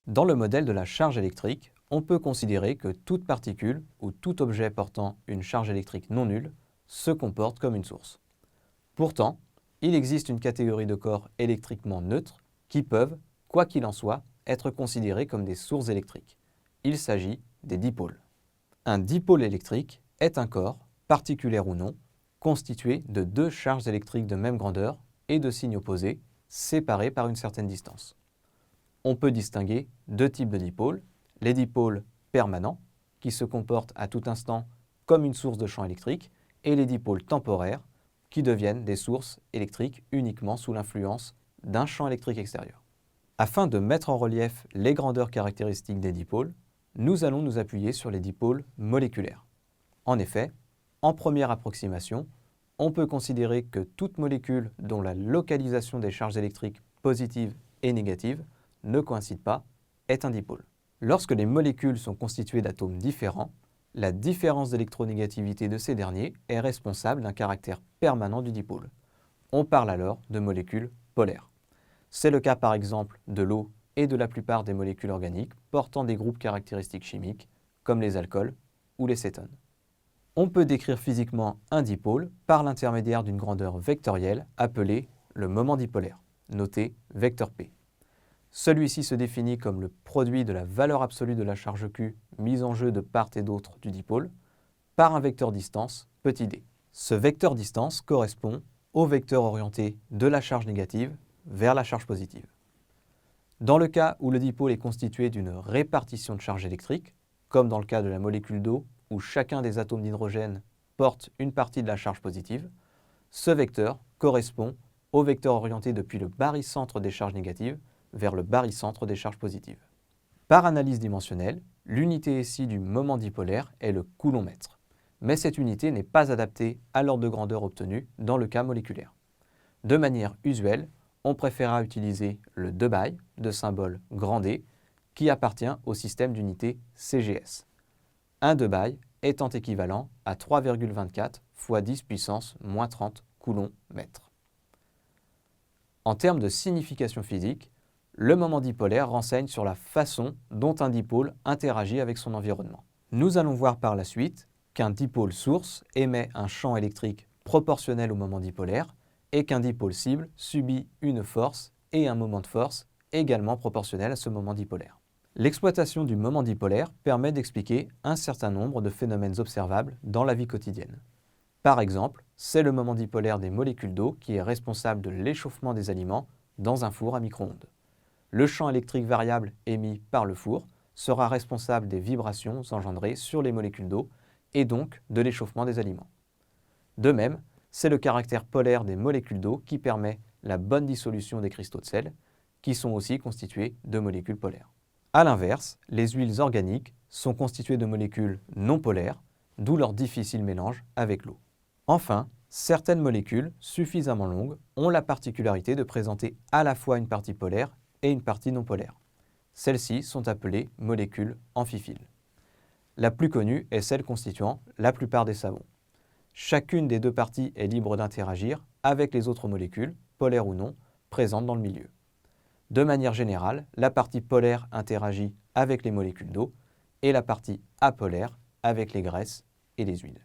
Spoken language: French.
Dans le modèle de la charge électrique, on peut considérer que toute particule ou tout objet portant une charge électrique non nulle se comporte comme une source. Pourtant, il existe une catégorie de corps électriquement neutres qui peuvent, quoi qu'il en soit, être considérés comme des sources électriques. Il s'agit des dipôles. Un dipôle électrique est un corps, particulaire ou non, constitué de deux charges électriques de même grandeur et de signes opposés, séparés par une certaine distance. On peut distinguer deux types de dipôles, les dipôles permanents, qui se comportent à tout instant comme une source de champ électrique, et les dipôles temporaires, qui deviennent des sources électriques uniquement sous l'influence d'un champ électrique extérieur. Afin de mettre en relief les grandeurs caractéristiques des dipôles, nous allons nous appuyer sur les dipôles moléculaires. En effet, en première approximation, on peut considérer que toute molécule dont la localisation des charges électriques positives et négatives ne coïncide pas est un dipôle. Lorsque les molécules sont constituées d'atomes différents, la différence d'électronégativité de ces derniers est responsable d'un caractère permanent du dipôle. On parle alors de molécules polaires. C'est le cas par exemple de l'eau et de la plupart des molécules organiques portant des groupes caractéristiques chimiques comme les alcools ou les cétones. On peut décrire physiquement un dipôle par l'intermédiaire d'une grandeur vectorielle appelée le moment dipolaire, noté vecteur P. Celui-ci se définit comme le produit de la valeur absolue de la charge Q mise en jeu de part et d'autre du dipôle par un vecteur distance petit d. Ce vecteur distance correspond au vecteur orienté de la charge négative vers la charge positive. Dans le cas où le dipôle est constitué d'une répartition de charge électrique, comme dans le cas de la molécule d'eau où chacun des atomes d'hydrogène porte une partie de la charge positive, ce vecteur correspond au vecteur orienté depuis le barycentre des charges négatives vers le barycentre des charges positives. Par analyse dimensionnelle, l'unité ici du moment dipolaire est le coulomb-mètre, mais cette unité n'est pas adaptée à l'ordre de grandeur obtenu dans le cas moléculaire. De manière usuelle, on préférera utiliser le debye de symbole grand D qui appartient au système d'unité CGS. Un debye étant équivalent à 3,24 fois 10 puissance moins 30 coulomb-mètre. En termes de signification physique, le moment dipolaire renseigne sur la façon dont un dipôle interagit avec son environnement. Nous allons voir par la suite qu'un dipôle source émet un champ électrique proportionnel au moment dipolaire et qu'un dipôle cible subit une force et un moment de force également proportionnel à ce moment dipolaire. L'exploitation du moment dipolaire permet d'expliquer un certain nombre de phénomènes observables dans la vie quotidienne. Par exemple, c'est le moment dipolaire des molécules d'eau qui est responsable de l'échauffement des aliments dans un four à micro-ondes. Le champ électrique variable émis par le four sera responsable des vibrations engendrées sur les molécules d'eau et donc de l'échauffement des aliments. De même, c'est le caractère polaire des molécules d'eau qui permet la bonne dissolution des cristaux de sel, qui sont aussi constitués de molécules polaires. A l'inverse, les huiles organiques sont constituées de molécules non polaires, d'où leur difficile mélange avec l'eau. Enfin, certaines molécules suffisamment longues ont la particularité de présenter à la fois une partie polaire et une partie non polaire. Celles-ci sont appelées molécules amphiphiles. La plus connue est celle constituant la plupart des savons. Chacune des deux parties est libre d'interagir avec les autres molécules, polaires ou non, présentes dans le milieu. De manière générale, la partie polaire interagit avec les molécules d'eau et la partie apolaire avec les graisses et les huiles.